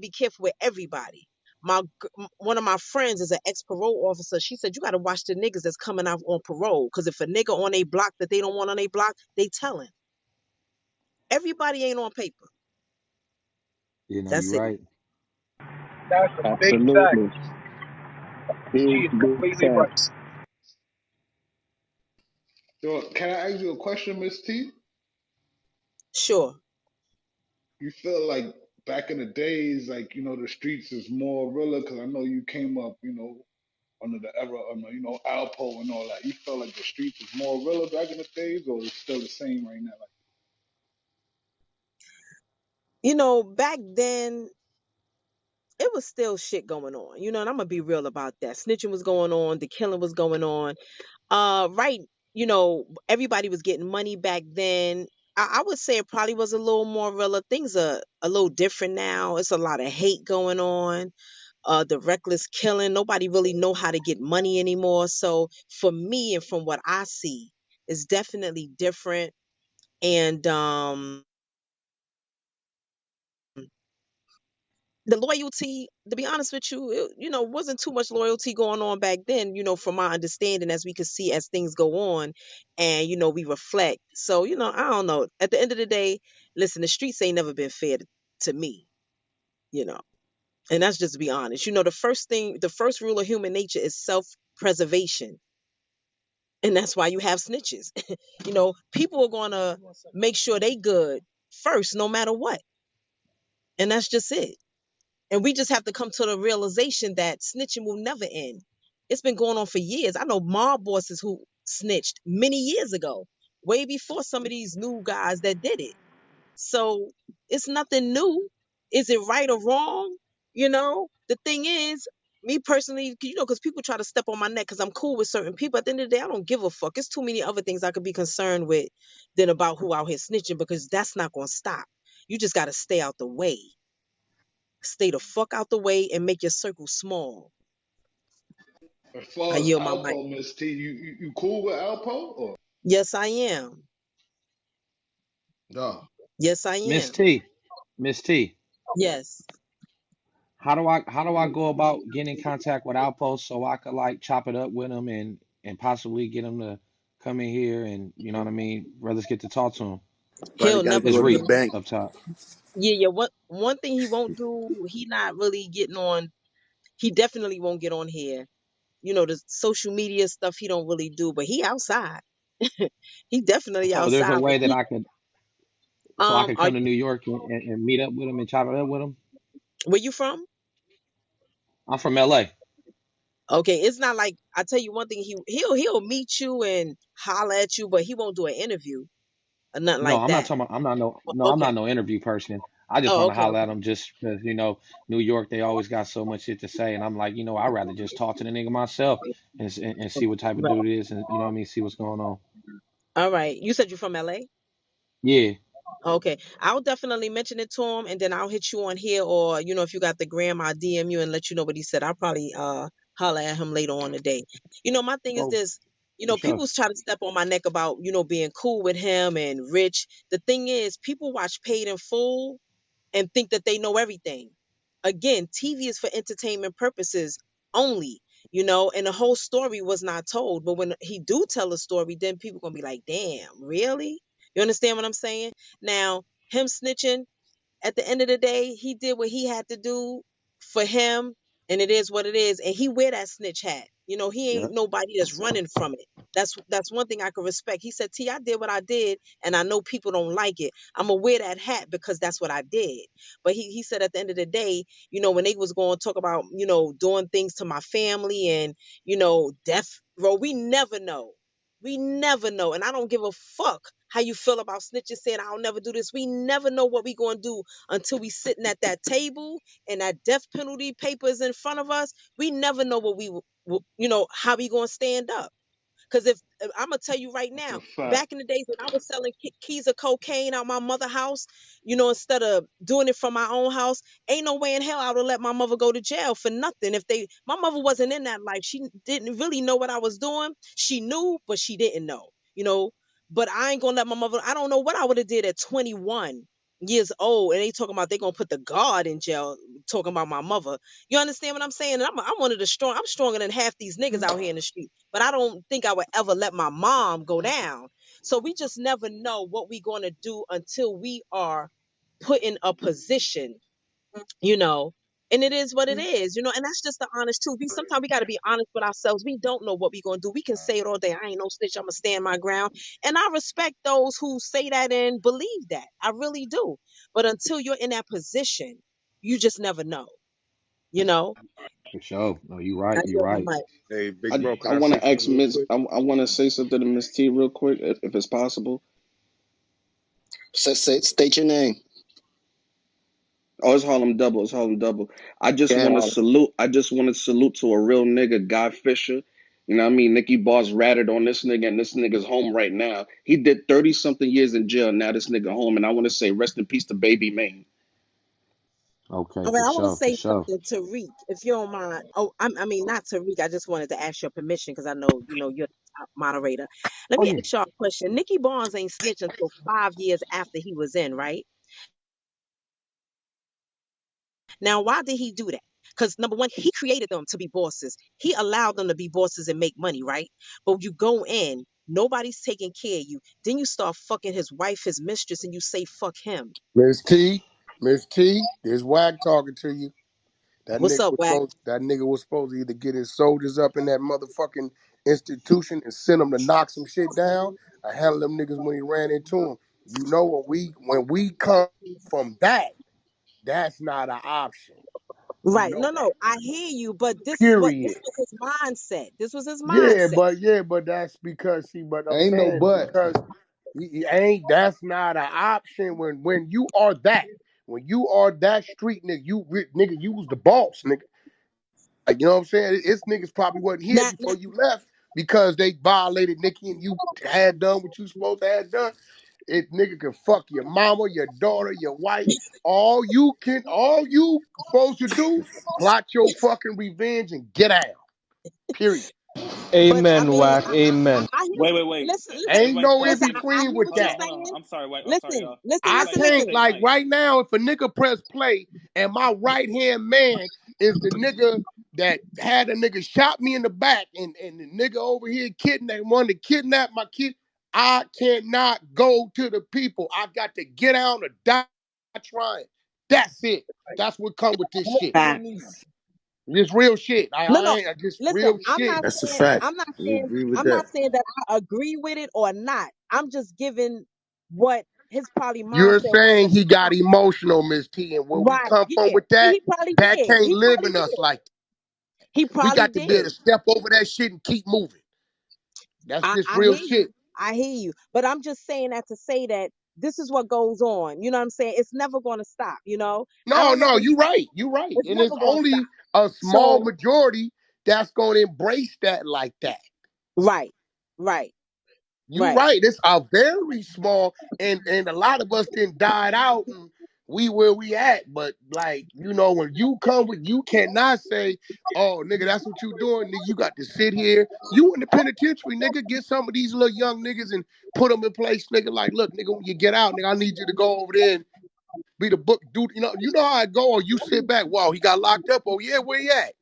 be careful with everybody. One of my friends is an ex-parole officer. She said you got to watch the niggas that's coming out on parole, because if a nigga on a block that they don't want on a block, they telling. Everybody ain't on paper. You know, That's you're it. right. That's a big fact. Absolutely. She Big, is big completely right. facts. So can I ask you a question, Miss T? Sure. You feel like back in the days, like the streets is more realer because I know you came up, under the era of Alpo and all that. You feel like the streets is more realer back in the days, or it's still the same right now? Back then it was still shit going on. And I'm gonna be real about that. Snitching was going on, the killing was going on. Right, everybody was getting money back then. I would say it probably was a little more real. Things are a little different now. It's a lot of hate going on. The reckless killing. Nobody really know how to get money anymore. So for me and from what I see, it's definitely different. And the loyalty, to be honest with you, wasn't too much loyalty going on back then, from my understanding, as we could see as things go on and, we reflect. So, I don't know. At the end of the day, listen, the streets ain't never been fair to me, you know, and that's just to be honest. The first rule of human nature is self preservation. And that's why you have snitches. People are going to make sure they good first, no matter what. And that's just it. And we just have to come to the realization that snitching will never end. It's been going on for years. I know mob bosses who snitched many years ago, way before some of these new guys that did it. So it's nothing new. Is it right or wrong? The thing is, me personally, because people try to step on my neck because I'm cool with certain people. At the end of the day, I don't give a fuck. It's too many other things I could be concerned with than about who out here snitching, because that's not going to stop. You just got to stay out the way. Stay the fuck out the way and make your circle small. As I far as yield my mic. Alpo, Miss T, you cool with Alpo or Yes, I am. no? Yes, I Miss am. T, Miss T, Yes. how do I go about getting in contact with Outpost so I could like chop it up with him and possibly get him to come in here and you know what I mean? Brothers get to talk to him. Probably He'll got to never It's go to do the it. Reek bank. up top. Yeah, yeah. One thing he won't do, he not really getting on. He definitely won't get on here. The social media stuff he don't really do, but he outside. He definitely So there's a outside. But way that he I could are come to New York and meet up with him and chop it up with him. where you from? I'm from LA. Okay, it's not like, I tell you one thing, he'll meet you and holler at you, but he won't do an interview or nothing No, like I'm not that. talking about, I'm Okay. not no interview person. I just Oh, want to okay. holler at him just because, New York, they always got so much shit to say. And I'm like, I'd rather just talk to the nigga myself and see what type of Right. dude it is and, you know what I mean, see what's going on. All right. You said you're from LA? Yeah. Okay, I'll definitely mention it to him, and then I'll hit you on here, or if you got the gram, I'll DM you and let you know what he said. I'll probably holler at him later on today. My thing is Oh, this. for sure. People try to step on my neck about being cool with him and rich. The thing is, people watch Paid in Full and think that they know everything. Again, TV is for entertainment purposes only. And the whole story was not told. But when he do tell a story, then people gonna be like, "Damn, really?" You understand what I'm saying? Now, him snitching, at the end of the day, he did what he had to do for him, and it is what it is. And he wear that snitch hat. He Yeah. ain't nobody that's running from it. That's one thing I can respect. He said, "T, I did what I did, and I know people don't like it. I'm gonna wear that hat because that's what I did." But he said at the end of the day, when they was going to talk about doing things to my family and death row, we never know. We never know. And I don't give a fuck how you feel about snitches saying I'll never do this. We never know what we gonna do until we sitting at that table and that death penalty paper is in front of us. We never know what how we gonna stand up. Because if I'm gonna tell you right That's a now, fact. back in the days when I was selling keys of cocaine out my mother's house, instead of doing it from my own house, ain't no way in hell I would let my mother go to jail for nothing. My mother wasn't in that life. She didn't really know what I was doing. She knew, but she didn't know. But I ain't gonna let my mother. I don't know what I would have did at 21. years old, and they talking about they gonna put the guard in jail, talking about my mother. You understand what I'm saying? And I'm one of the strong. I'm stronger than half these niggas out here in the street. But I don't think I would ever let my mom go down. So we just never know what we gonna do until we are put in a position, you know. And it is what it is, you know, and that's just the honest truth. We sometimes we got to be honest with ourselves. We don't know what we're gonna do. We can say it all day. I ain't no snitch. I'm gonna stand my ground, and I respect those who say that and believe that. I really do. But until you're in that position, you just never know. You know. For sure. No, you I right. You feel my right. mic. Hey, big I bro, can I I want say to ask something real Miss. quick? I want to say something to Miss T real quick, if it's possible. State your name. Oh, it's Harlem Double. It's Harlem Double. I just Yeah, want to salute. I just want to salute to a real nigga, Guy Fisher. You know what I mean? Nicky Boss ratted on this nigga, and this nigga's home right now. He did 30 something years in jail. Now this nigga home, and I want to say rest in peace to Baby Maine. Okay, All right, for I want to sure. For say sure. something to Reek, if you don't mind. Oh, I mean, not to Reek. I just wanted to ask your permission because I know, you know, you're the top moderator. Let Oh me yeah. ask y'all a question. Nicky Barnes ain't snitched until 5 years after he was in, right? Now, why did he do that? Because number one, he created them to be bosses. He allowed them to be bosses and make money, right? But you go in, nobody's taking care of you. Then you start fucking his wife, his mistress, and you say fuck him. Miss T, Miss T, there's Wack talking to you. What's up, Wack? That nigga was supposed to either get his soldiers up in that motherfucking institution and send them to knock some shit down, or handle them niggas when he ran into them. You know when we come from that, that's not an option. You Right. know No, that. no, I hear you, but this Period. was his mindset. This was his Yeah, mindset. but that's because but I'm Ain't no saying but. because he ain't that's not an option when you are that. When you are that street nigga, nigga, you was the boss, nigga. Like, you know what I'm saying? It's niggas probably wasn't here Now, before you left because they violated Nikki and you had done what you supposed to have done. It nigga can fuck your mama, your daughter, your wife. All you supposed to do, plot your fucking revenge and get out. Period. but I Amen, mean, Wack. Amen. I hear. Wait. Ain't Everybody no in pause. Listen. I between hear with what you're that. Hold on. saying. I'm sorry. I'm sorry, Listen, y'all. listen, I listen, Everybody can't listen. stay like nice. right now if a nigga press play and my right hand man is the nigga that had a nigga shot me in the back and the nigga over here wanted to kidnap my kid. I cannot go to the people. I got to get out or die trying. That's it. That's what come with this shit. Facts. This real shit. No, I no. ain't just Listen, real shit. That's a fact. I'm not We saying, agree with I'm not that. saying that I agree with it or not. I'm just giving what his probably You're mindset was saying at the he got time. emotional, Miss T, and where we Right. come from Yeah. with that, He probably that did. can't He live probably in us did. like that. He We probably got to be able did. to step over that shit and keep moving. That's just I real hear you. shit. I hear you. But I'm just saying that to say that this is what goes on. You know what I'm saying? It's never going to stop, you know? I No, don't no, ever, you right. You right. it's And it's never going to stop. only a small So, majority that's going to embrace that like that. right, right, You right, right. It's a very small, and a lot of us then died out and we where we at. But like, when you come with, you cannot say, "Oh, nigga, that's what you doing, nigga. You got to sit here. You in the penitentiary, nigga. Get some of these little young niggas and put them in place, nigga. Like, look, nigga, when you get out, nigga, I need you to go over there and be the book dude. You know how I go. Or you sit back. Wow, he got locked up. Oh yeah, where he at?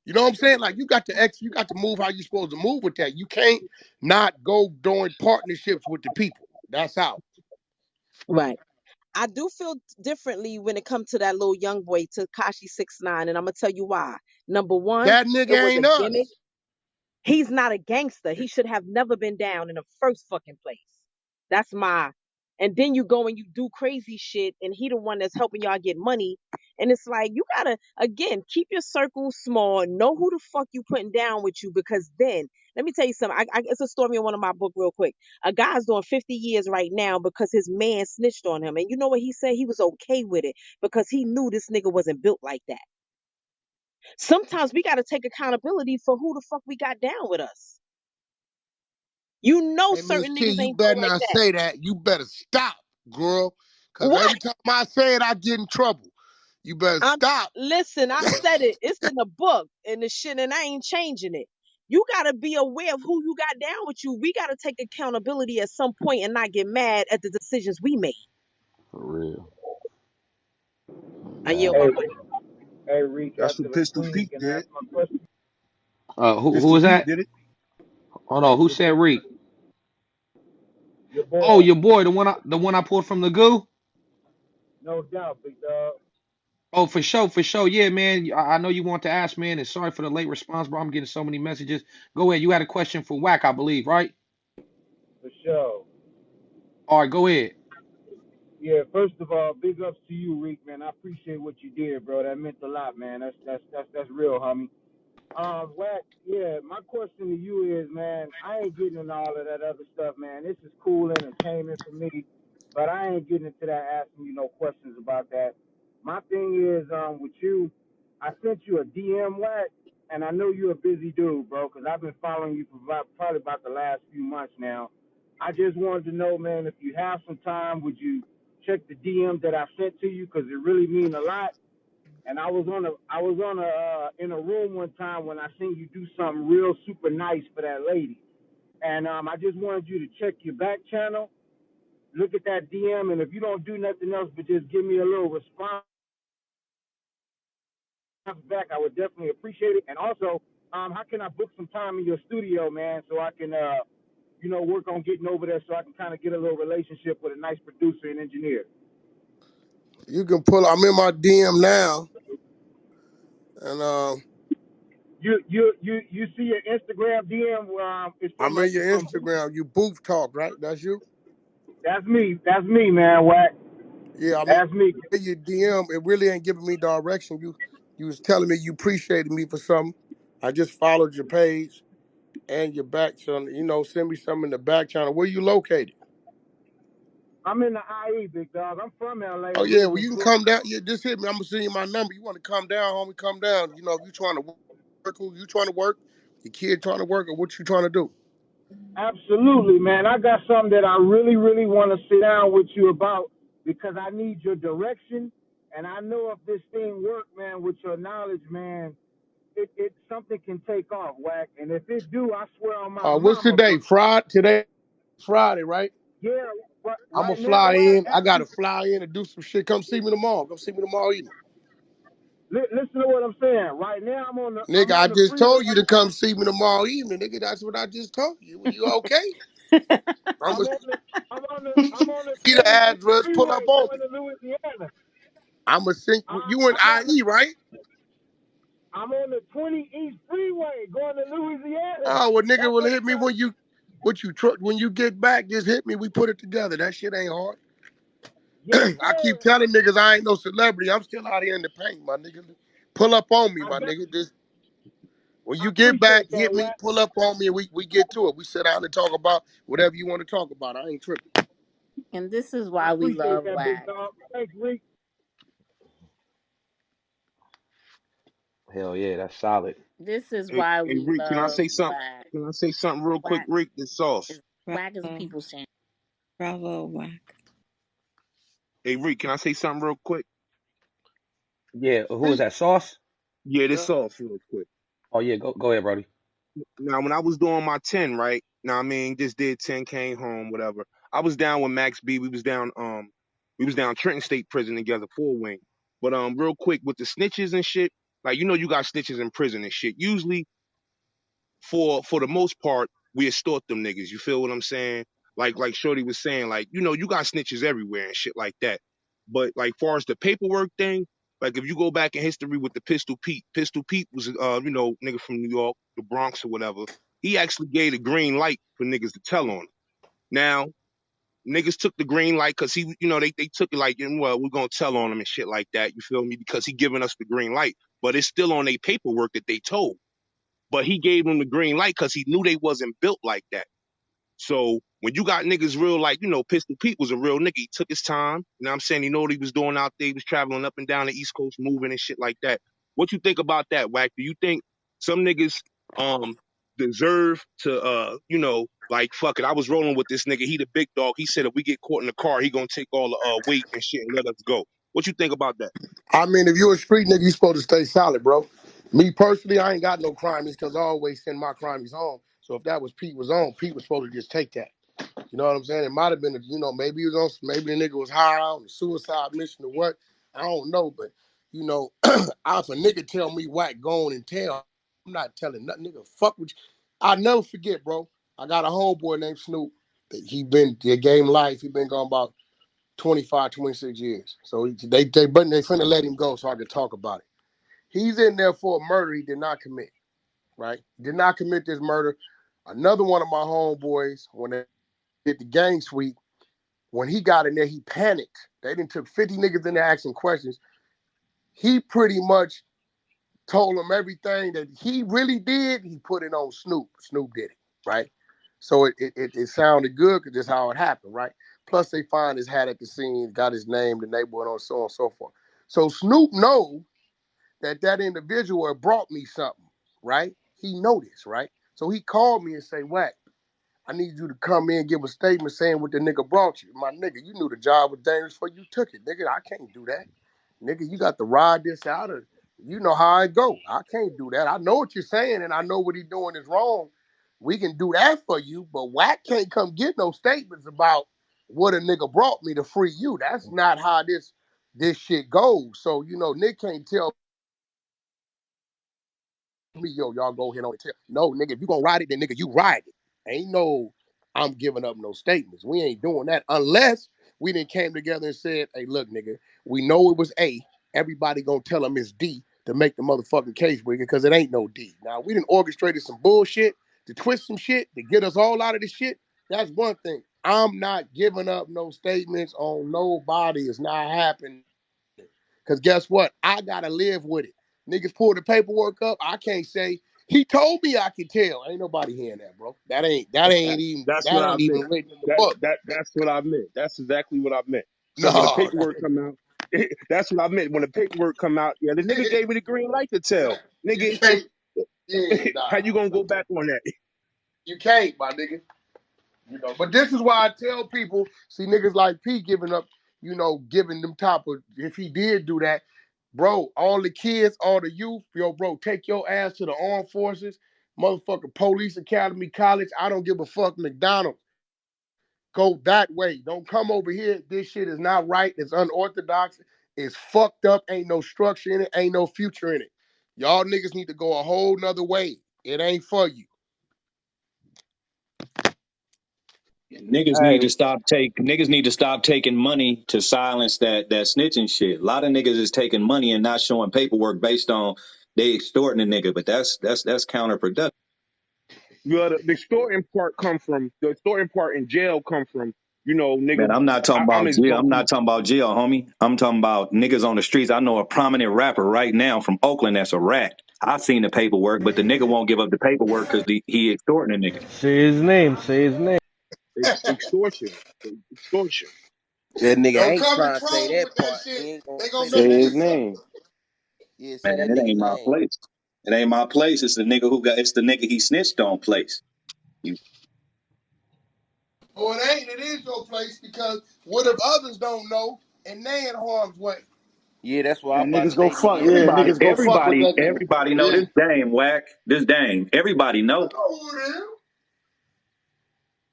You know what I'm saying? Like you got to move how you supposed to move with that. You can't not go doing partnerships with the people. That's out. right. I do feel differently when it comes to that little young boy, Takashi 6ix9ine, and I'm gonna tell you why. Number one, That it nigga was a ain't gimmick. us. He's not a gangster. He should have never been down in the first fucking place. That's my. And then you go and you do crazy shit, and he the one that's helping y'all get money. And it's like you gotta again keep your circle small. Know who the fuck you putting down with you, because then let me tell you something. It's a story in one of my book, real quick. A guy's doing 50 years right now because his man snitched on him, and you know what he said? He was okay with it because he knew this nigga wasn't built like that. Sometimes we gotta take accountability for who the fuck we got down with us. You know Hey, Miss certain T, niggas you ain't built better like not that. say that. You better stop, girl. Cause What? every time I say it, I get in trouble. You better I'm stop. listen, I said it. It's in the book and the shit, and I ain't changing it. You gotta be aware of who you got down with you. We gotta take accountability at some point and not get mad at the decisions we made. For real. I yield Yeah. my Hey, mic. hey, Reek, That's after what the Pistol queen Pete can ask did. my question. Who Pistol was Pete that? did it. Hold on. Who It's said Reek? your Oh, boy, your boy, the one I pulled from the goo. no doubt, big dog. Oh, for sure, for sure. Yeah, man. I know you want to ask, man, and sorry for the late response, bro. I'm getting so many messages. Go ahead. You had a question for Wack, I believe, right? For sure. All right, go ahead. Yeah, first of all, big ups to you, Reek, man. I appreciate what you did, bro. That meant a lot, man. That's real, homie. Wack, yeah, my question to you is, man, I ain't getting into all of that other stuff, man. This is cool entertainment for me, but I ain't getting into that asking you no questions about that. My thing is, with you, I sent you a DM, Wack, and I know you're a busy dude, bro, because I've been following you for probably about the last few months now. I just wanted to know, man, if you have some time, would you check the DM that I sent to you, because it really mean a lot. And I was on a in a room one time when I seen you do something real super nice for that lady. And I just wanted you to check your back channel, look at that DM, and if you don't do nothing else but just give me a little response back, I would definitely appreciate it. And also, how can I book some time in your studio, man, so I can work on getting over there, so I can kind of get a little relationship with a nice producer and engineer. You can pull. I'm in my DM now, and You see your Instagram DM? It's I'm in your from Instagram. You booth talk, right? That's you. That's me. That's me, man. Wack. Yeah, I'm That's me. in your DM. It really ain't giving me direction. You was telling me you appreciated me for something. I just followed your page and your back channel. Send me something in the back channel. Where you located? I'm in the IE, big dog. I'm from LA Oh and yeah, live well in you can Brooklyn. come down. Yeah, just hit me. I'm gonna send you my number. You want to come down, homie? Come down. If you trying to work, who you trying to work? Your kid trying to work, or what you trying to do? Absolutely, man. I got something that I really, really want to sit down with you about because I need your direction. And I know if this thing work, man, with your knowledge, man, it something can take off, Wack. And if it do, I swear on my What's mama, bro. today? Friday. Today, Friday, right? Yeah, I'm gonna right now, fly Wack. in. I gotta fly in and do some shit. Come see me tomorrow. Come see me tomorrow evening. Listen to what I'm saying. Right now, I'm Nigga, I on the just freeway. told you to come see me tomorrow evening. Nigga, that's what I just told you. Were you okay? I'm I'm gonna on the I'm on the see the 20 East address. Pull Freeway up on going me. to Louisiana. I'm gonna sing. You in I'm on IE, right? the 20 East Freeway going to Louisiana. Oh, well, nigga, That's will what hit I'm me trying. when you get back. Just hit me. We put it together. That shit ain't hard. Yes, I sir. keep telling niggas I ain't no celebrity. I'm still out here in the paint, my nigga. Pull up on me, I my bet nigga. Just when I you get back, appreciate that, hit me. Wack. Pull up on me, and we get to it. We sit down and talk about whatever you want to talk about. I ain't tripping. And this is I why we appreciate love that, big Wack. dog. Thanks, Reek. Hell yeah, that's solid. This is Hey, why hey we Rick, can I love say something? Wack. Can I say something real quick, Wack Rick? This sauce. is Wack is a Bravo. people's champ. Bravo, Wack. Hey Rick, can I say something real quick? Yeah, who was that? Sauce? Yeah, this Yeah. sauce real quick. Oh yeah, go ahead, Brody. Now, when I was doing my 10, right? Now, I mean, just did 10, came home, whatever. I was down with Max B. We was down Trenton State Prison together, four wing. But real quick with the snitches and shit, like you got snitches in prison and shit. Usually, for the most part, we extort them niggas. You feel what I'm saying? Like Shorty was saying, like you got snitches everywhere and shit like that. But like far as the paperwork thing, like if you go back in history with the Pistol Pete was nigga from New York, the Bronx or whatever. He actually gave the green light for niggas to tell on him. Now niggas took the green light because he, they took it like, well, we're gonna tell on him and shit like that. You feel me? Because he giving us the green light, but it's still on their paperwork that they told. But he gave them the green light because he knew they wasn't built like that. So when you got niggas real, like, Pistol Pete was a real nigga. He took his time. You know what I'm saying? He know what he was doing out there. He was traveling up and down the East Coast, moving and shit like that. What you think about that, Wack? Do you think some niggas deserve to like fuck it? I was rolling with this nigga. He the big dog. He said if we get caught in the car, he gonna take all the weight and shit and let us go. What you think about that? I mean, if you a street nigga, you supposed to stay solid, bro. Me personally, I ain't got no crimies because I always send my crimies home. So if that was Pete was on, Pete was supposed to just take that. You know what I'm saying? It might have been, maybe he was on, maybe the nigga was high on a suicide mission or what. I don't know, but you know, if a nigga tell me Wack go on and tell, I'm not telling nothing. Nigga, fuck with you. I'll never forget, bro. I got a homeboy named Snoop. He been the game life. He been gone about 25, 26 years. So but they finna let him go so I can talk about it. He's in there for a murder he did not commit, right? Did not commit this murder. Another one of my homeboys, when they did the gang sweep, when he got in there, he panicked. They done took 50 niggas in there asking questions. He pretty much told them everything that he really did. He put it on Snoop. Snoop did it, right? So it sounded good because that's how it happened, right? Plus they find his hat at the scene, got his name, the neighborhood, on so on and so forth. So Snoop know that individual had brought me something, right? He noticed, right? So he called me and say, Wack, I need you to come in and give a statement saying what the nigga brought you. My nigga, you knew the job was dangerous before you took it. Nigga, I can't do that. Nigga, you got to ride this out. Or you know how I go. I can't do that. I know what you're saying, and I know what he doing is wrong. We can do that for you, but Wack can't come get no statements about what a nigga brought me to free you. That's not how this shit goes. So, you know, Nick can't tell me, yo, y'all go ahead on and tell. No, nigga, if you gonna ride it, then nigga, you ride it. Ain't no, I'm giving up no statements. We ain't doing that unless we done came together and said, hey, look, nigga, we know it was A. Everybody gonna tell them it's D to make the motherfucking case bigger because it ain't no D. Now, we done orchestrated some bullshit to twist some shit to get us all out of this shit. That's one thing. I'm not giving up no statements on nobody. It's not happening. Because guess what? I gotta live with it. Niggas pull the paperwork up. I can't say he told me I could tell. Ain't nobody hearing that, bro. That's what That I ain't meant. even written in the book. That's what I meant. That's exactly what I meant. So when the No, paperwork come out, that's what I meant. When the paperwork come out, yeah, the nigga gave me the green light to tell. you Nigga, can't. Yeah, how nah, you gonna go back on that? you can't, my nigga. You know, but this is why I tell people, see niggas like P giving up, you know, giving them top of, if he did do that, bro, all the kids, all the youth, yo, bro, take your ass to the armed forces, motherfucking police academy, college, I don't give a fuck, McDonald's. Go that way. Don't come over here. This shit is not right. It's unorthodox. It's fucked up. Ain't no structure in it. Ain't no future in it. Y'all niggas need to go a whole nother way. It ain't for you. Niggas Hey, need to stop taking money to silence that snitching shit. A lot of niggas is taking money and not showing paperwork based on they extorting a nigga, but that's counterproductive. Well, the extorting part come from the extorting part in jail come from Man, nigga. I'm not talking I'm about his jail. I'm go-to. not talking about jail, homie. I'm talking about niggas on the streets. I know a prominent rapper right now from Oakland that's a rat. I seen the paperwork, but the nigga won't give up the paperwork because he extorting a nigga. say his name. Say his name. Extortion, extortion. That nigga Don't ain't come and trying to say troll that with that part. shit. He ain't gonna They gonna say that make nigga you Say his suffer. name. name. Yeah, say Man, that it nigga ain't my name. place. It ain't my place. It's the nigga it's the nigga he snitched on place. You Oh, it ain't. It is your place because what if others don't know and they in harm's way? Yeah, that's what I'm And about to niggas go say. fuck. Nigga, Yeah, everybody niggas go fuck with everybody that nigga. everybody know Yeah. this dame whack. This dame. Everybody I know. know who it is.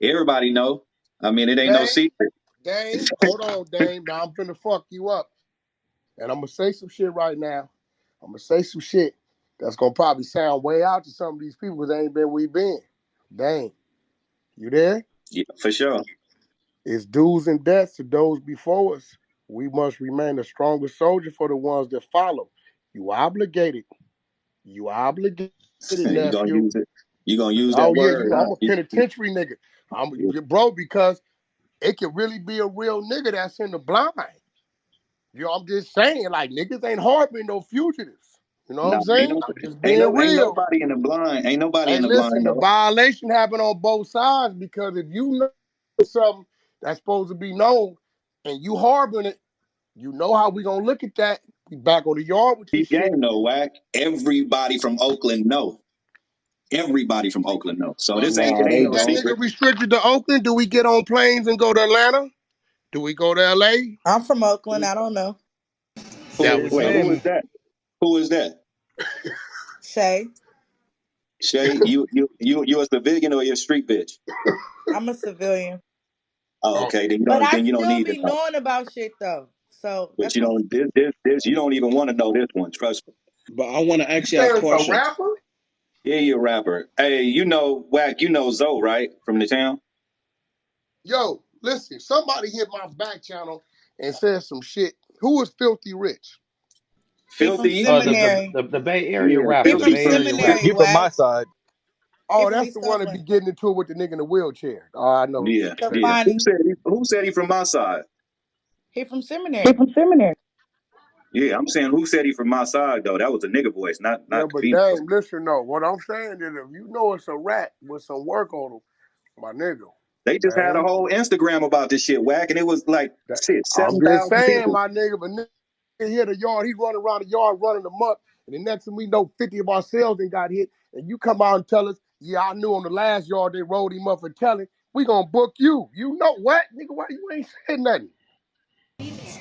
Everybody know. I mean, it ain't no Dame, secret. Dame, hold on, Dame. Now I'm finna fuck you up. And I'm gonna say some shit right now. I'm gonna say some shit that's gonna probably sound way out to some of these people because they ain't been where we been. Dame, you there? Yeah, for sure. It's dues and deaths to those before us. We must remain a stronger soldier for the ones that follow. You obligated. You obligated, You gonna nephew. use it. You gonna use that Oh yeah, word, huh? I'm a penitentiary nigga. I'm bro because it could really be a real nigga that's in the blind. You know, I'm just saying, like niggas ain't harboring no fugitives. You know what I'm Nah, saying? I'm just being ain't real. nobody in the blind. Ain't nobody Hey, in the blind listen, the though. violation happened on both sides because if you know something that's supposed to be known and you harboring it, you know how we gonna look at that. We back on the yard with this Deep shit. game though, whack. Everybody from Oakland know. Everybody from Oakland know. So Well, it nah, ain't they no that don't. secret. nigga restricted to Oakland. Do we get on planes and go to Atlanta? Do we go to LA? I'm from Oakland. I don't know. Say That his was Wait, your who is name. that? Who is that? Shay. Shay, you a civilian or you a street bitch? I'm a civilian. Oh, oh, okay, But I then you don't still need to be know. knowing about shit though. So But that's you my. know, this you don't even want to know this one. Trust me. But I want to You ask y'all a say it's a question. rapper? Yeah, you a rapper. Hey, you know, Wack, you know Zoe, right? From the town? Yo, listen, somebody hit my back channel and said some shit. Who is Filthy Rich? He from Filthy, you see? seminary. The Bay Area Yeah, He rapper, the from Filthy Bay from Area seminary, He rapper. from my Wack. side. He Oh, from that's East the one that be Oakland. getting into it with the nigga in the wheelchair. Oh, I know who yeah, you saying. yeah. Who Stefani. said he from my side? He from He seminary. from seminary. Yeah, I'm saying who said he from my side though? That was a nigga voice, Yeah, not the but female. dang, listen though. What I'm saying is if you know it's a rat with some work on him, my nigga, They just had a man. whole Instagram about this shit, Wack, and it was like shit, I'm seven just thousand saying, people. my nigga, but nigga hit the yard, he running around the yard running amok, and the next thing we know, 50 of our sales and got hit, and you come out and tell us, yeah, I knew on the last yard they rolled him up for telling, we gonna book you. You know what, nigga, why you ain't saying nothing?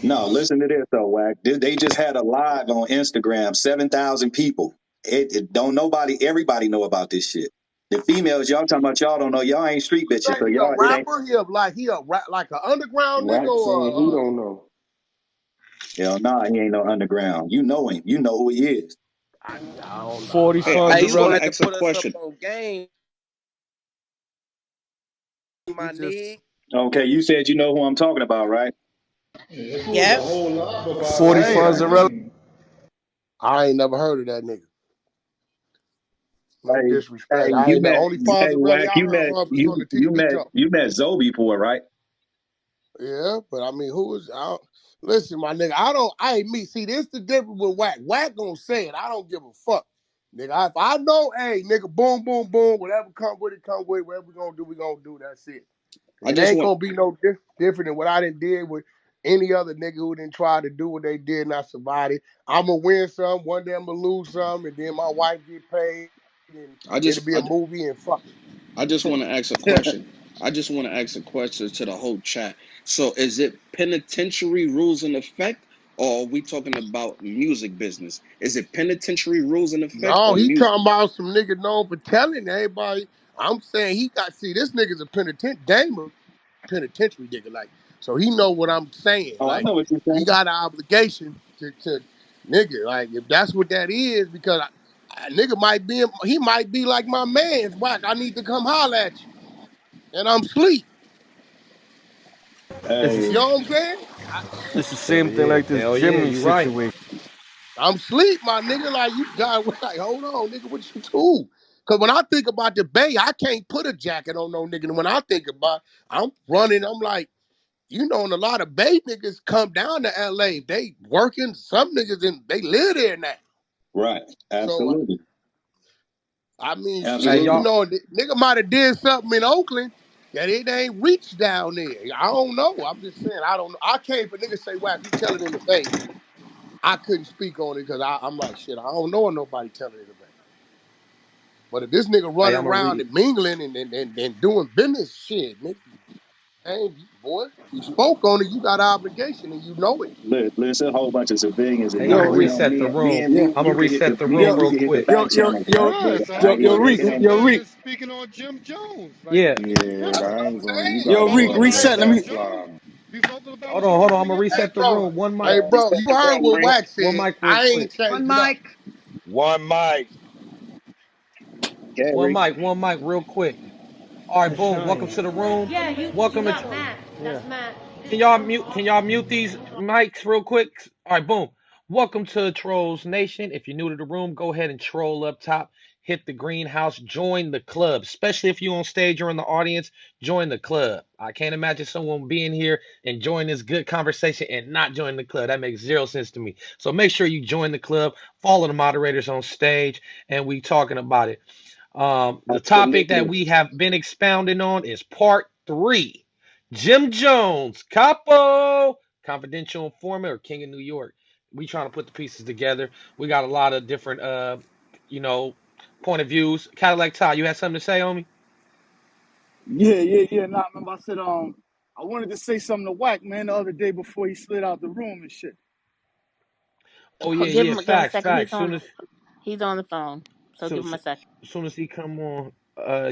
No, listen to this though, Wack. They just had a live on Instagram, 7,000 people. It don't nobody, everybody know about this shit. The females, y'all talking about y'all don't know. Y'all ain't street You bitches, so think he a y'all it ain't. rapper? He a rap like an underground nigga Wack saying he or don't know. Hell nah, he ain't no underground. You know him. You know who he is. I don't know. 40 Hey, I I Funds of just mean, want Relic. to To ask a put us up question. on game, he my just nigga. Okay, you said you know who I'm talking about, right? Yeah, this was a Yep. whole lot about Forty like damn. Funds of Relic. 15. I ain't never heard of that nigga. No Hey, disrespect. hey, I you ain't the met, only hey, father really Wack, I you heard met, from is on you the TV show. you met Zoe before, right? Yeah, but I mean, who is? Listen, my nigga, I ain't me. See, this the difference with Wack. Wack gonna say it. I don't give a fuck, nigga. If I know, hey, nigga, boom, boom, boom, whatever come with it, come with it. Whatever we gonna do, we gonna do. That's it. I It just ain't want gonna be no different than what I done did with any other nigga who didn't try to do what they did and I survived it. I'm gonna win some, one day I'm gonna lose some, and then my wife get paid, and I it'll just be a movie and fuck I just want to ask a it. question. I just want to ask a question to the whole chat. So, is it penitentiary rules in effect, or are we talking about music business? Is it penitentiary rules in effect No, or he music? talking about some nigga known for telling everybody. I'm saying he got see this nigga's a Dame a penitentiary nigga, like so he know what I'm saying. Oh, I Like know what you're he saying. got an obligation to nigga. Like if that's what that is, because nigga might be he might be like my man's Wack. I need to come holler at you, and I'm sleep. It's Hey, You the, know what I'm saying? it's the Hell same thing yeah, like this hell yeah, Jimmy you right. situation. I'm sleep, my nigga. Like you got like, hold on, nigga, what you do? Cause when I think about the Bay, I can't put a jacket on no nigga. And when I think about, I'm running. I'm like, you know, and a lot of Bay niggas come down to LA. They working. Some niggas they live there now. right. So Absolutely. I mean, Hey shit, you Absolutely. y'all, know, nigga might have did something in Oakland that it ain't reached down there. I don't know. I'm just saying, I don't know. I came for niggas say, "Wack, you telling in the Bay." I couldn't speak on it because I'm like, shit, I don't know nobody telling in the Bay. But if this nigga hey, running I'm gonna around read. and mingling and doing business shit, nigga, hey, boy, you spoke on it, you got an obligation and you know it. Listen, a whole bunch of civilians in Hey, I'm here. gonna Yo, We don't, reset the room. yeah, me, I'm gonna you can hit reset the the me room yo, and you real can hit the quick. yo, back yo, channels, yo, right? But Cuz I yo, ain't yo, gonna Reek, take it this ain't yo, man Reek, is speaking on Jim Jones. Like, Yeah. Yeah, That's but what I I'm ain't gonna. You be yo, gotta Reek, vocal pause about that reset. Let Jim me, backslide. Jones. Be vocal about Hold what on, you hold on. doing I'm in gonna your Hey, reset the bro. room. One mic. Hey, bro, reset you the heard room, what man. Wack One said. mic real I quick. ain't changed one it up. mic. One mic. Gary. One mic real quick. All right, It's boom. Welcome Shine. to the room. Yeah, you Welcome to got Matt. Yeah. That's Matt. can y'all mute these mics real quick? All right, boom. Welcome to Trolls Nation. If you're new to the room, go ahead and troll up top. Hit the greenhouse. Join the club. Especially if you're on stage or in the audience, join the club. I can't imagine someone being here and join this good conversation and not join the club. That makes zero sense to me. So make sure you join the club. Follow the moderators on stage, and we talking about it. The topic that Absolutely. we have been expounding on is part three. Jim Jones, Capo, confidential informant or King of New York. We trying to put the pieces together. We got a lot of different, you know, point of views. Cadillac Ty, you had something to say, homie? Yeah. Nah, remember I said, I wanted to say something to Wack, man, the other day before he slid out the room and shit. Oh Give yeah, him a facts, second. facts. He's on the phone. So So, give him so a second. soon as he come on,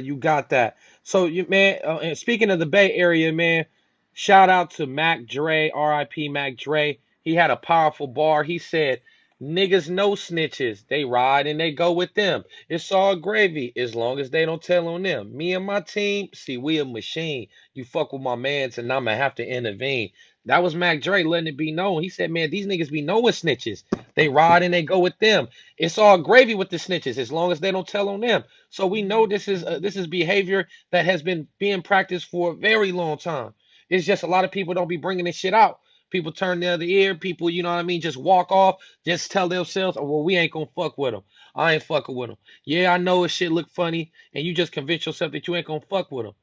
you got that. So you man, and speaking of the Bay Area, man, shout out to Mac Dre, R.I.P. Mac Dre. He had a powerful bar. He said, "Niggas know snitches. They ride and they go with them. It's all gravy as long as they don't tell on them. Me and my team, see, we a machine. You fuck with my mans and I'ma have to intervene." That was Mac Dre letting it be known. He said, "Man, these niggas be knowing snitches. They ride and they go with them. It's all gravy with the snitches as long as they don't tell on them." So we know this is behavior that has been being practiced for a very long time. It's just a lot of people don't be bringing this shit out. People turn the other ear. People, you know what I mean, just walk off. Just tell themselves, "Oh, well, we ain't gonna fuck with them. I ain't fucking with them." Yeah, I know it shit look funny, and you just convince yourself that you ain't gonna fuck with them.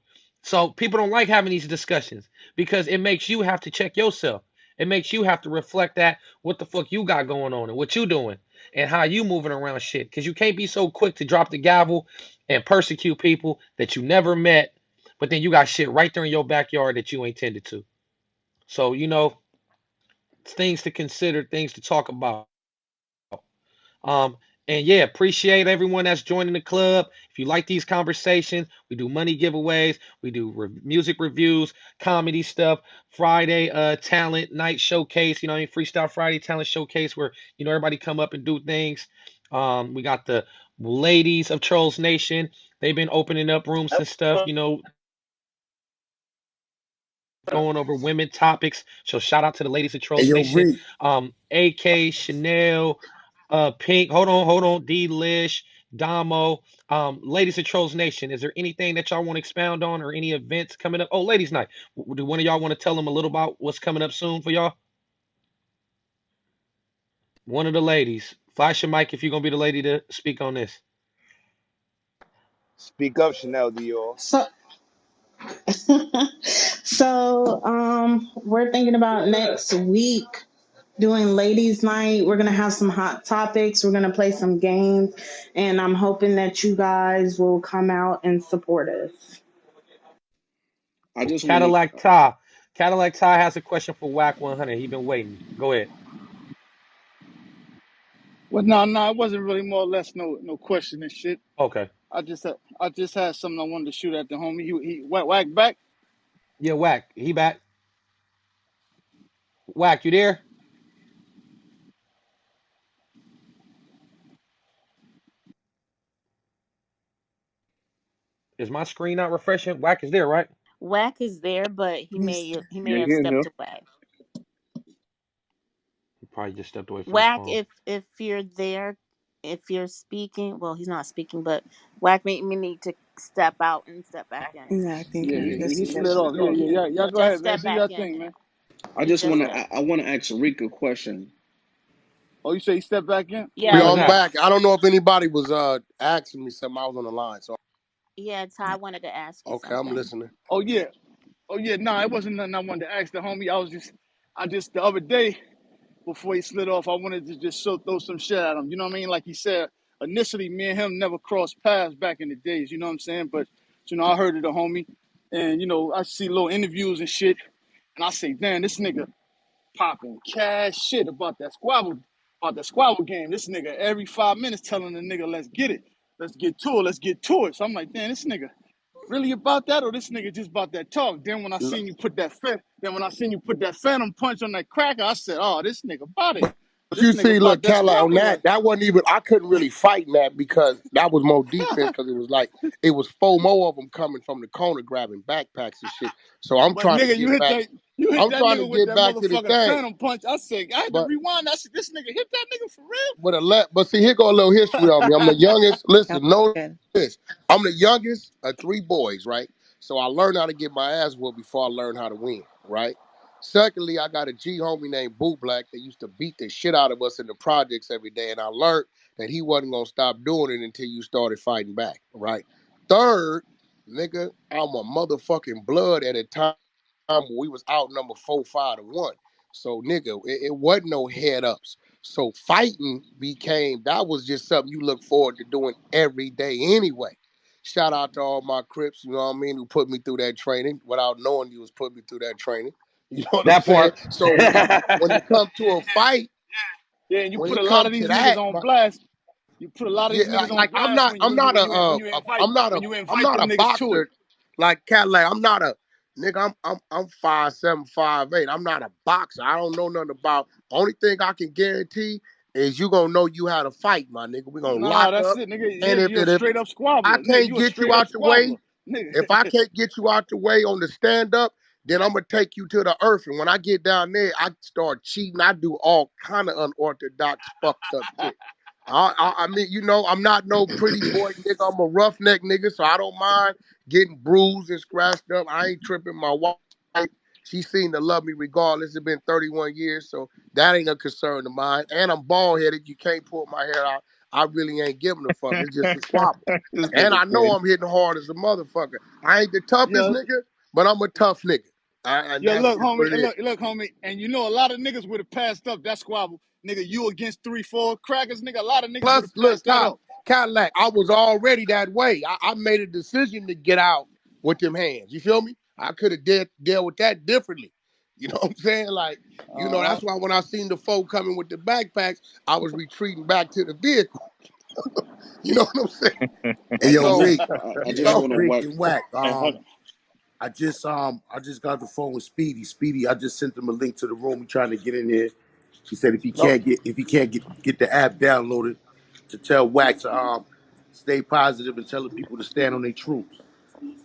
So people don't like having these discussions because it makes you have to check yourself. It makes you have to reflect that what the fuck you got going on and what you doing and how you moving around shit. Because you can't be so quick to drop the gavel and persecute people that you never met, but then you got shit right there in your backyard that you ain't tended to. So things to consider, things to talk about. Um, and yeah, appreciate everyone that's joining the club. If you like these conversations, we do money giveaways, we do music reviews, comedy stuff. Friday, talent night showcase. You know, what I mean, Freestyle Friday talent showcase where everybody come up and do things. We got the ladies of Trolls Nation. They've been opening up rooms and stuff. Going over women topics. So shout out to the ladies of Hey, Trolls yo, Nation. Reed. AK, Chanel, Pink. Hold on. D Lish, Damo. Ladies of Trolls Nation. Is there anything that y'all want to expound on or any events coming up? Oh, ladies' night. Do one of y'all want to tell them a little about what's coming up soon for y'all? One of the ladies. Flash your mic if you're gonna be the lady to speak on this. Speak up, Chanel Dior. So, we're thinking about next week doing ladies' night. We're gonna have some hot topics. We're gonna play some games, and I'm hoping that you guys will come out and support us. I just want to. Cadillac Ty. Cadillac Ty has a question for Whack 100. He been waiting. Go ahead. Well, no, it wasn't really more or less no question and shit. Okay. I just had something I wanted to shoot at the homie. He whack back. Yeah, Whack. He back. Whack, you there? Is my screen not refreshing? Whack is there, right? Wack is there, but He's he may Yeah, have he in here. stepped away. He probably just stepped away from his Wack, phone. if you're there, if you're speaking, well, he's not speaking, but Wack made me need to step out and step back in. yeah, I think Yeah, he he just slid stepped off. Yeah, off. yeah, yeah. Y'all No, go just ahead, man. step Do back your in. thing, man. I He just just want left. to. I want to ask Rick a question. Oh, you say he stepped back in? We Yeah, Who is on that? back. I don't know if anybody was asking me something. I was on the line, so yeah. Ty wanted to ask you okay, I'm something. listening. Oh yeah. Oh yeah. No, it wasn't nothing I wanted to ask the homie. I just the other day before he slid off, I wanted to just throw some shit at him. You know what I mean? Like he said, initially me and him never crossed paths back in the days. You know what I'm saying? But I heard of the homie, and I see little interviews and shit, and I say, damn, this nigga popping cash shit about that squabble game. This nigga every 5 minutes telling the nigga, let's get it. Let's get to it. Let's get to it. So I'm like, damn, this nigga really about that or this nigga just about that talk? Then when I seen you put that phantom punch on that cracker, I said, oh, this nigga about it. But This you nigga see, about look, that Cadillac on squabble that, life. that wasn't even. I couldn't really fight in that because that was more defense because it was like it was four more of them coming from the corner grabbing backpacks and shit. So I'm But trying to nigga, get back. you hit I'm that trying to nigga with get that back to the motherfucking thing. phantom punch. I said, I had to But rewind. I said, this nigga hit that nigga for but see, here go a little history on me. I'm the youngest. That Listen, was know good. this. I'm the youngest of three boys, right? So I learned how to get my ass whooped before I learned how to win, right? Secondly, I got a G homie named Boo Black that used to beat the shit out of us in the projects every day, and I learned that he wasn't gonna stop doing it until you started fighting back, right? Third, nigga, I'm a motherfucking blood at a time when we was out number 4-5-1. So nigga, it wasn't no head ups. So fighting became that was just something you look forward to doing every day anyway. Shout out to all my Crips, you know what I mean, who put me through that training without knowing you was putting me through that training. You know what I'm That saying? part. So when it comes to a fight, real. Yeah, and you when put it a lot of comes to these niggas that, on blast. You put a lot of yeah, these niggas on like I'm blast not, when you I'm when you not when a, you when you invite I'm not when a, you I'm invite not them a niggas to it. boxer like Cadillac. I'm not a. Nigga, I'm 5'7", 5'8". I'm not a boxer. I don't know nothing about. Only thing I can guarantee is you gonna know you how to fight, my nigga. We gonna Nah, lock that's up. it, nigga. And You're a if straight up I squabbler, nigga. can't You a get you straight up out the way, squabbler, nigga. if I can't get you out the way on the stand up, then I'm gonna take you to the earth. And when I get down there, I start cheating. I do all kind of unorthodox, fucked up shit. I mean, you know, I'm not no pretty boy nigga. I'm a roughneck nigga, so I don't mind getting bruised and scratched up. I ain't tripping. My wife, she seemed to love me regardless. It's been 31 years, so that ain't a concern of mine. And I'm bald headed. You can't pull my hair out. I really ain't giving a fuck. It's just a squabble. This And nigga I know crazy. I'm hitting hard as a motherfucker. I ain't the toughest Yo, nigga, but I'm a tough nigga. And yo, that's look, just homie, what it is. look, homie, and you know a lot of niggas would have passed up that squabble, nigga. You against 3, 4 crackers, nigga. A lot of niggas would Plus, have look, passed that up. Cadillac, I was already that way. I made a decision to get out with them hands. You feel me? I could have dealt with that differently. You know what I'm saying? Like, you know, Uh huh. that's why when I seen the folk coming with the backpacks, I was retreating back to the vehicle. You know what I'm saying? I And I so, just I you just know, want to Rick work. and Wack. Hey, hold I just got the phone with Speedy. Speedy, I just sent him a link to the room. He trying to get in there. He said no, if he can't get the app downloaded, to tell Wack to stay positive and tell the people to stand on their troops.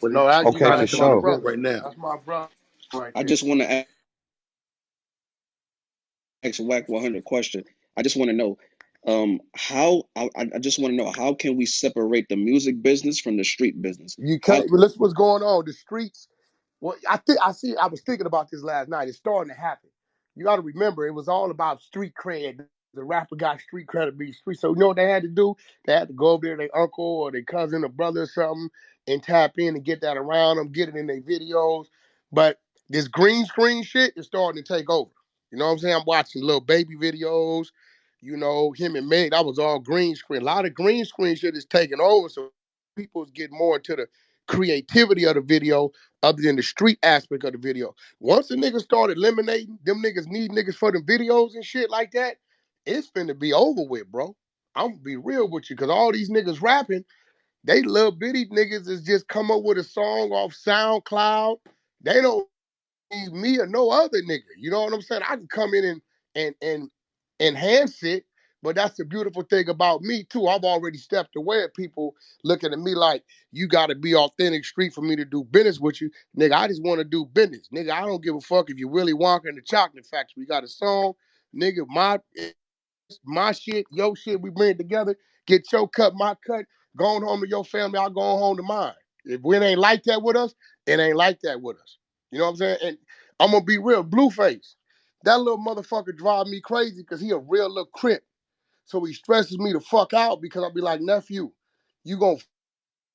But no, that, he's you Okay, know, trying to for that's come in my the sure. room brother. right now. That's my brother right I there. just want to ask Wack 100 question. I just want to know, how I just want to know how can we separate the music business from the street business? You How? can't. But listen, what's going on? The streets. Well, I was thinking about this last night. It's starting to happen. You got to remember, it was all about street cred. The rapper got street cred to be street. So you know what they had to do? They had to go over there, their uncle or their cousin or brother or something, and tap in and get that around them, get it in their videos. But this green screen shit is starting to take over. You know what I'm saying? I'm watching little baby videos. You know, him and Meg, that was all green screen. A lot of green screen shit is taking over. So people's getting more into the creativity of the video other than the street aspect of the video. Once the niggas started eliminating, them niggas need niggas for the videos and shit like that, it's finna be over with, bro. I'm gonna be real with you, cause all these niggas rapping, they little bitty niggas is just come up with a song off SoundCloud. They don't need me or no other nigga. You know what I'm saying? I can come in and enhance it, but that's the beautiful thing about me too. I've already stepped away at people looking at me like you gotta be authentic street for me to do business with you. Nigga, I just wanna do business. Nigga, I don't give a fuck if you Willy Wonka in the chocolate factory. We got a song, nigga, my shit, your shit, we bring it together. Get your cut, my cut. Going home to your family, I'll go home to mine. If it ain't like that with us, it ain't like that with us. You know what I'm saying? And I'm gonna be real, Blueface. That little motherfucker drive me crazy because he a real little crip. So he stresses me the fuck out because I'll be like, nephew, you gonna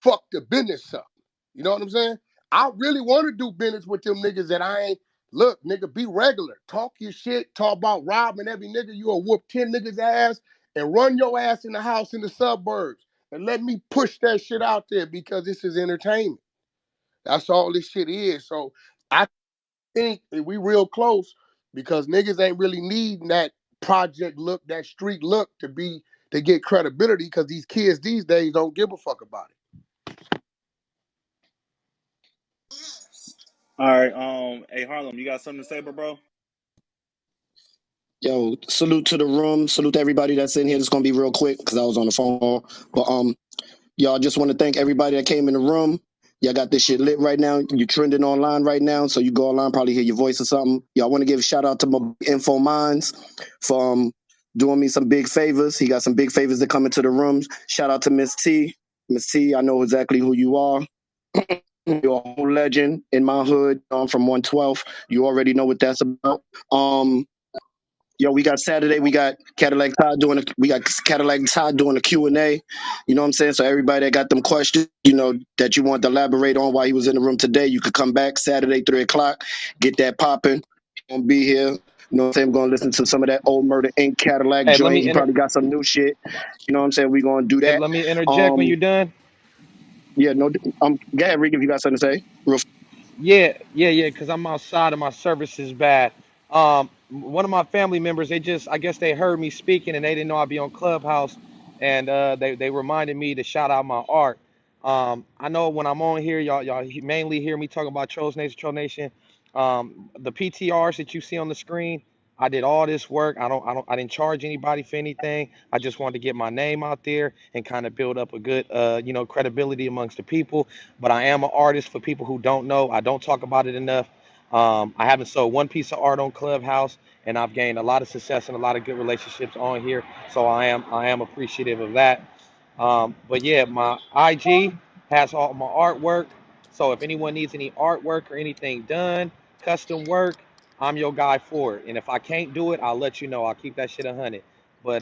fuck the business up. You know what I'm saying? I really want to do business with them niggas that I ain't. Look, nigga, be regular. Talk your shit. Talk about robbing every nigga. You'll whoop 10 niggas' ass and run your ass in the house in the suburbs. And let me push that shit out there because this is entertainment. That's all this shit is. So I think that we real close because niggas ain't really needing that project look, that street look to get credibility because these kids these days don't give a fuck about it. All right. Hey Harlem, you got something to say, bro? Yo, salute to the room. Salute to everybody that's in here. It's gonna be real quick because I was on the phone call. But y'all just want to thank everybody that came in the room. Y'all got this shit lit right now. You trending online right now, so you go online, probably hear your voice or something. Y'all want to give a shout out to my Info Minds for doing me some big favors. He got some big favors that come into the rooms. Shout out to Miss T. Miss T, I know exactly who you are. You're a whole legend in my hood. I'm from 112. You already know what that's about. Yo, we got Saturday. We got Cadillac Todd doing a Q&A. You know what I'm saying? So everybody that got them questions, that you want to elaborate on while he was in the room today, you could come back Saturday, 3 o'clock, get that popping. Gonna be here. You know what I'm saying? We're gonna listen to some of that old Murder Inc. Cadillac Hey, let joint. me He inter- probably got some new shit. You know what I'm saying? We're gonna do hey, that. let me interject when Um, you're done. yeah, no, go ahead, Rick, if you got something to say. Real. Yeah, because I'm outside and my service is bad. One of my family members, I guess they heard me speaking and they didn't know I'd be on Clubhouse, and they reminded me to shout out my art. I know when I'm on here, y'all mainly hear me talking about Trollz Nation, Troll Nation. The PTRs that you see on the screen, I did all this work. I didn't charge anybody for anything. I just wanted to get my name out there and kind of build up a good, credibility amongst the people. But I am an artist for people who don't know. I don't talk about it enough. I haven't sold one piece of art on Clubhouse, and I've gained a lot of success and a lot of good relationships on here. So I am appreciative of that. But yeah, my IG has all my artwork. So if anyone needs any artwork or anything done, custom work, I'm your guy for it. And if I can't do it, I'll let you know. I'll keep that shit 100. But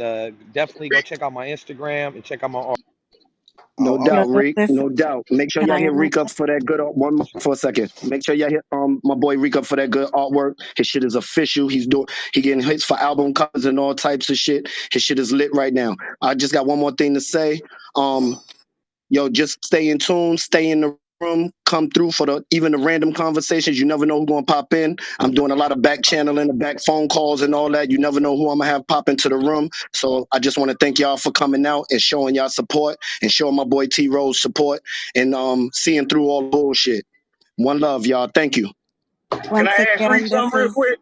definitely go check out my Instagram and check out my art. No I, doubt, Yo, Reek. this No doubt. Make sure can y'all I hit Reek up interject? for that good one more for a second. Make sure y'all hit my boy Reek up for that good artwork. His shit is official. He getting hits for album covers and all types of shit. His shit is lit right now. I just got one more thing to say. Yo, just stay in tune, stay in the room, come through for even the random conversations. You never know who's gonna pop in. I'm doing a lot of back channeling, the back phone calls and all that. You never know who I'm gonna have pop into the room. So I just want to thank y'all for coming out and showing y'all support and showing my boy T Rose support and seeing through all the bullshit. One love, y'all. Thank you. Can I Once ask Reek again, something real quick?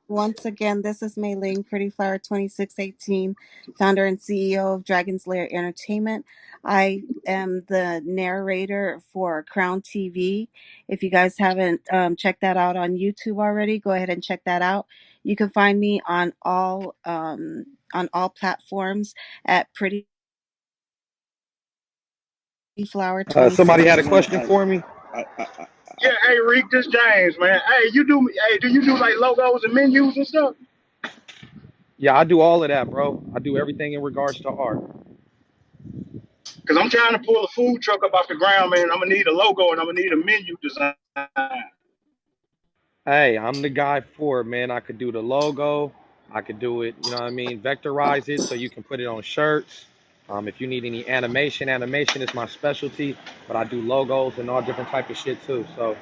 this is Mei Ling, Pretty Flower 2618, founder and CEO of Dragon's Lair Entertainment. I am the narrator for Crown TV. If you guys haven't checked that out on YouTube already, go ahead and check that out. You can find me on all platforms at Pretty Flower Somebody had a 2618. man, question for me. Yeah, hey Reek, this James, man. Do you do like logos and menus and stuff? Yeah, I do all of that, bro. I do everything in regards to art. Cause I'm trying to pull a food truck up off the ground, man. I'm gonna need a logo and I'm gonna need a menu design. Hey, I'm the guy for it, man. I could do the logo. I could do it, you know what I mean? Vectorize it so you can put it on shirts. If you need any animation is my specialty, but I do logos and all different type of shit too. So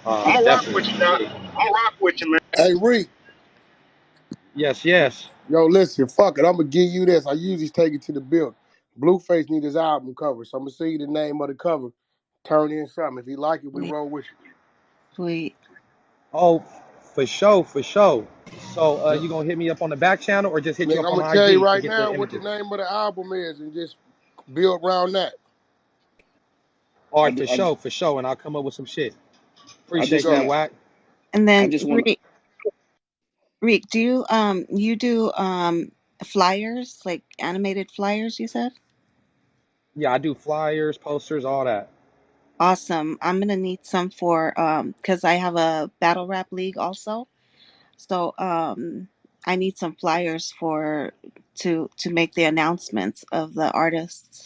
I'm gonna rock definitely, with you, dog. yeah. I'm gonna rock with you, man. Hey, Reek. Yes, yes. Yo, listen, fuck it. I'm gonna give you this. I usually take it to the building. Blueface need his album cover, so I'm gonna send you the name of the cover. Turn in something. If he like it, we Sweet, roll with sweet. Oh, for sure, for sure. So you. you gonna hit me up on the back channel or just hit you Nigga, up I'm on gonna my tell you IG to right get now the what the images? name of the album is, and just build around that. All I, right, I, for sure, and I'll come up with some shit. I Appreciate just Go. that, wanna, Wack. And I then just wanna. Rick, do you do flyers, like animated flyers, you said? Yeah, I do flyers, posters, all that. Awesome. I'm gonna need some for because I have a battle rap league also. So I need some flyers for to make the announcements of the artists.